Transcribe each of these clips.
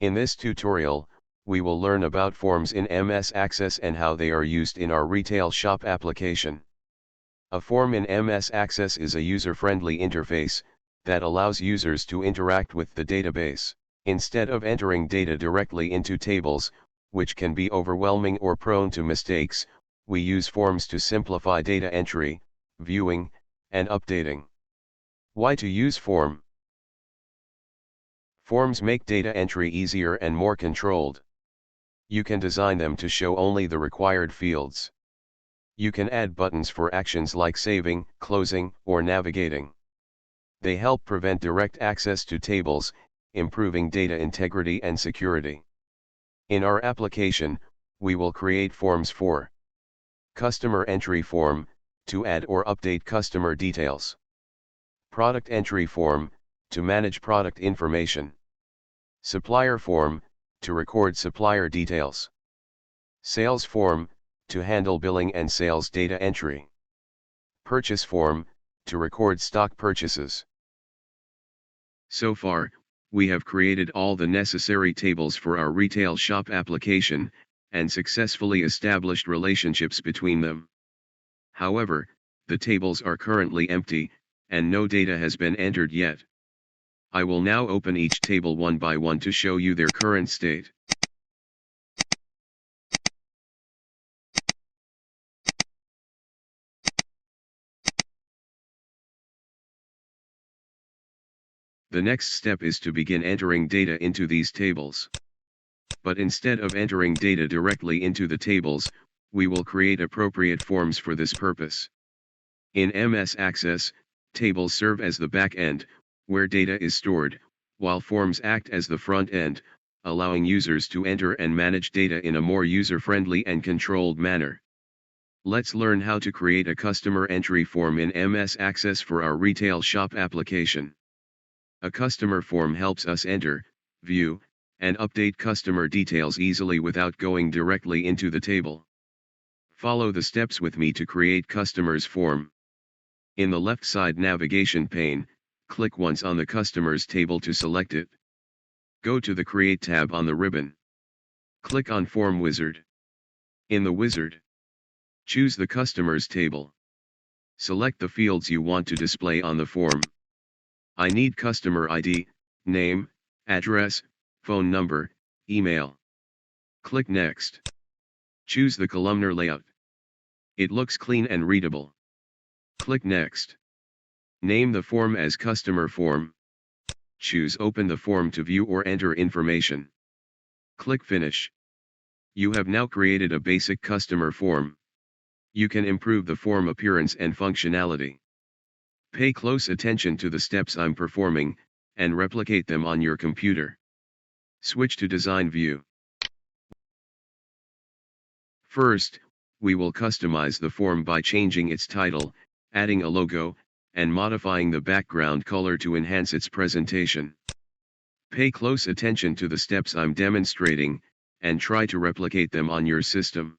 In this tutorial, we will learn about forms in MS Access and how they are used in our retail shop application. A form in MS Access is a user-friendly interface that allows users to interact with the database. Instead of entering data directly into tables, which can be overwhelming or prone to mistakes, we use forms to simplify data entry, viewing, and updating. Why to use form? Forms make data entry easier and more controlled. You can design them to show only the required fields. You can add buttons for actions like saving, closing, or navigating. They help prevent direct access to tables, improving data integrity and security. In our application, we will create forms for Customer Entry Form, to add or update customer details. Product Entry Form, to manage product information. Supplier Form, to record supplier details. Sales Form, to handle billing and sales data entry. Purchase Form, to record stock purchases. So far, we have created all the necessary tables for our retail shop application, and successfully established relationships between them. However, the tables are currently empty, and no data has been entered yet. I will now open each table one by one to show you their current state. The next step is to begin entering data into these tables. But instead of entering data directly into the tables, we will create appropriate forms for this purpose. In MS Access, tables serve as the back end, where data is stored, while forms act as the front end, allowing users to enter and manage data in a more user-friendly and controlled manner. Let's learn how to create a customer entry form in MS Access for our retail shop application. A customer form helps us enter, view, and update customer details easily without going directly into the table. Follow the steps with me to create customer's form. In the left side navigation pane, click once on the customer's table to select it. Go to the Create tab on the ribbon. Click on Form Wizard. In the wizard, choose the customer's table. Select the fields you want to display on the form. I need customer ID, name, address, phone number, email. Click Next. Choose the columnar layout. It looks clean and readable. Click Next. Name the form as Customer Form. Choose Open the form to view or enter information. Click Finish. You have now created a basic customer form. You can improve the form appearance and functionality. Pay close attention to the steps I'm performing, and replicate them on your computer. Switch to Design View. First, we will customize the form by changing its title, adding a logo, and modifying the background color to enhance its presentation. Pay close attention to the steps I'm demonstrating, and try to replicate them on your system.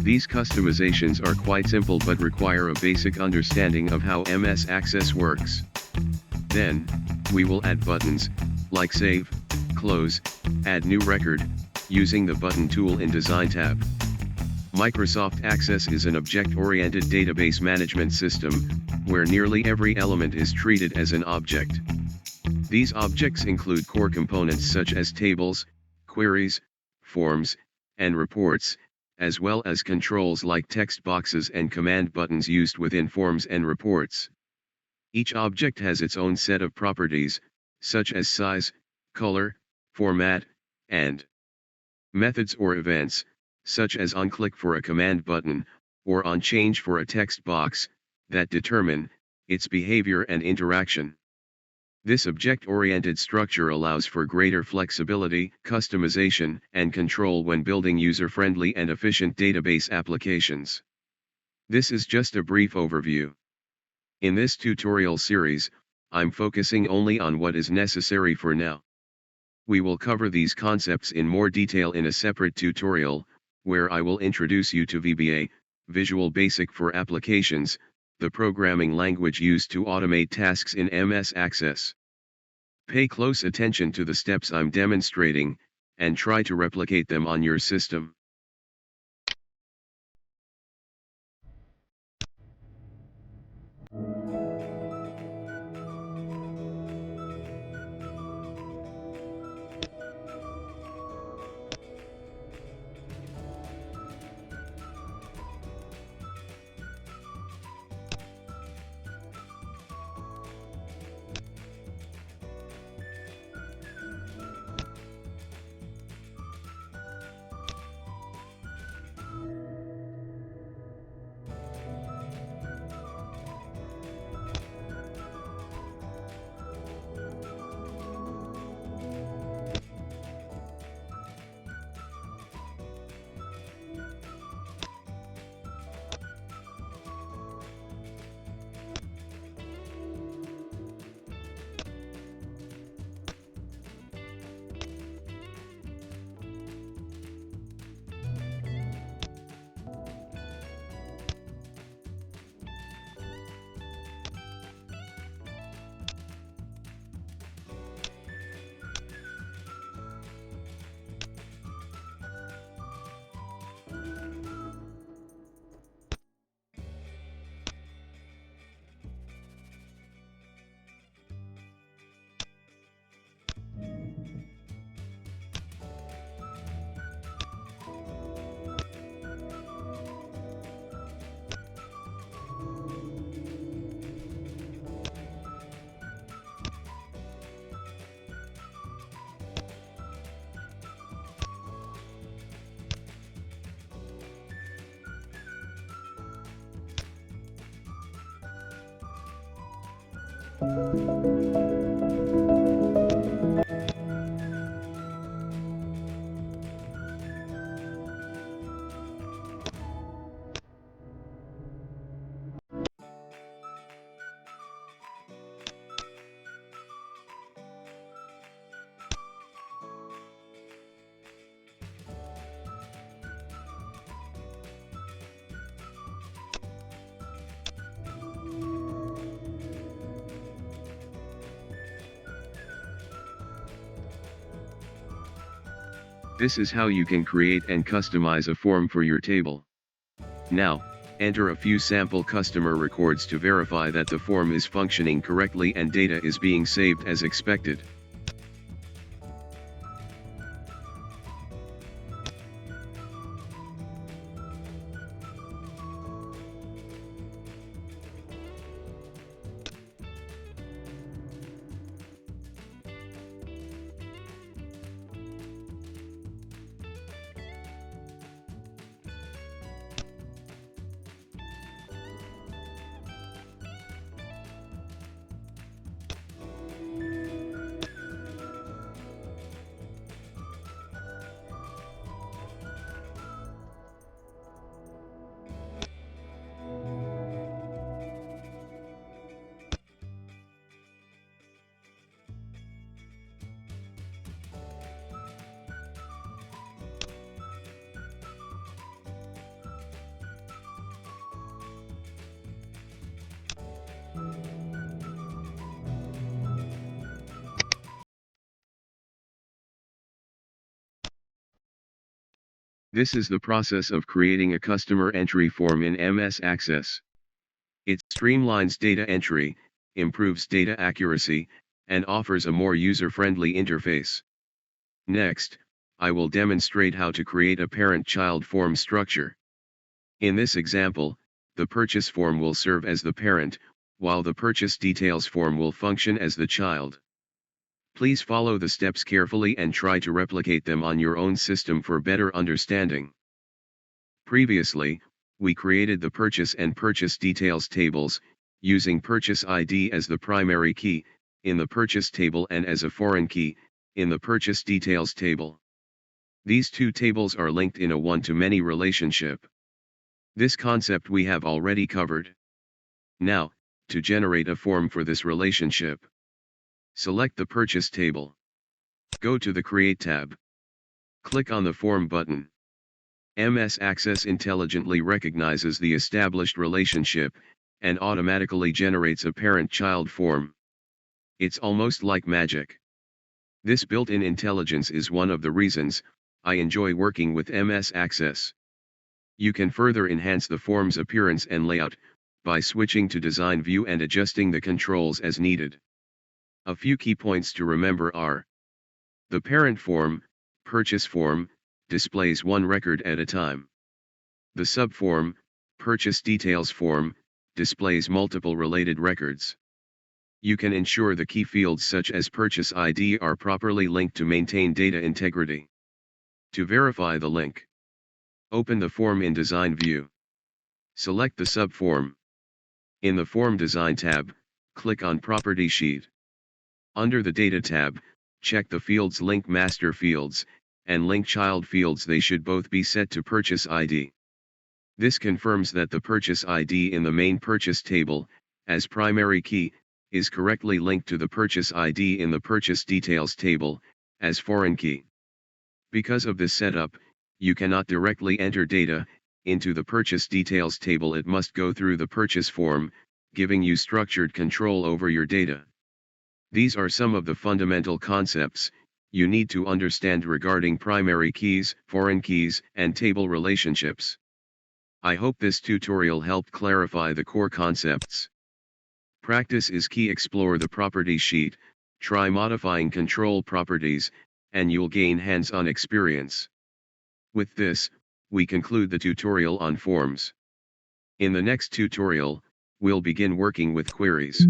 These customizations are quite simple but require a basic understanding of how MS Access works. Then, we will add buttons, like Save, Close, Add New Record, using the Button tool in Design tab. Microsoft Access is an object-oriented database management system, where nearly every element is treated as an object. These objects include core components such as tables, queries, forms, and reports, as well as controls like text boxes and command buttons used within forms and reports. Each object has its own set of properties, such as size, color, format, and methods or events, such as onClick for a command button, or onChange for a text box, that determine its behavior and interaction. This object-oriented structure allows for greater flexibility, customization, and control when building user-friendly and efficient database applications. This is just a brief overview. In this tutorial series, I'm focusing only on what is necessary for now. We will cover these concepts in more detail in a separate tutorial, where I will introduce you to VBA, Visual Basic for Applications, the programming language used to automate tasks in MS Access. Pay close attention to the steps I'm demonstrating, and try to replicate them on your system. This is how you can create and customize a form for your table. Now, enter a few sample customer records to verify that the form is functioning correctly and data is being saved as expected. This is the process of creating a customer entry form in MS Access. It streamlines data entry, improves data accuracy, and offers a more user-friendly interface. Next, I will demonstrate how to create a parent-child form structure. In this example, the purchase form will serve as the parent, while the purchase details form will function as the child. Please follow the steps carefully and try to replicate them on your own system for better understanding. Previously, we created the purchase and purchase details tables, using purchase ID as the primary key in the purchase table and as a foreign key in the purchase details table. These two tables are linked in a one-to-many relationship. This concept we have already covered. Now, to generate a form for this relationship, select the Purchase table. Go to the Create tab. Click on the Form button. MS Access intelligently recognizes the established relationship, and automatically generates a parent-child form. It's almost like magic. This built-in intelligence is one of the reasons I enjoy working with MS Access. You can further enhance the form's appearance and layout by switching to Design View and adjusting the controls as needed. A few key points to remember are: the parent form, purchase form, displays one record at a time. The subform, purchase details form, displays multiple related records. You can ensure the key fields such as purchase ID are properly linked to maintain data integrity. To verify the link, open the form in Design View. Select the subform. In the Form Design tab, click on Property Sheet. Under the Data tab, check the fields Link Master Fields and Link Child Fields. They should both be set to Purchase ID. This confirms that the Purchase ID in the main Purchase table, as primary key, is correctly linked to the Purchase ID in the Purchase Details table, as foreign key. Because of this setup, you cannot directly enter data into the Purchase Details table. It must go through the purchase form, giving you structured control over your data. These are some of the fundamental concepts you need to understand regarding primary keys, foreign keys, and table relationships. I hope this tutorial helped clarify the core concepts. Practice is key. Explore the property sheet, try modifying control properties, and you'll gain hands-on experience. With this, we conclude the tutorial on forms. In the next tutorial, we'll begin working with queries.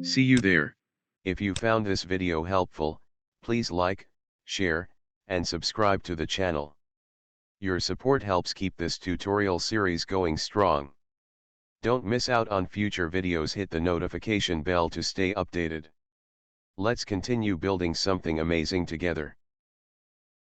See you there. If you found this video helpful, please like, share, and subscribe to the channel. Your support helps keep this tutorial series going strong. Don't miss out on future videos. Hit the notification bell to stay updated. Let's continue building something amazing together.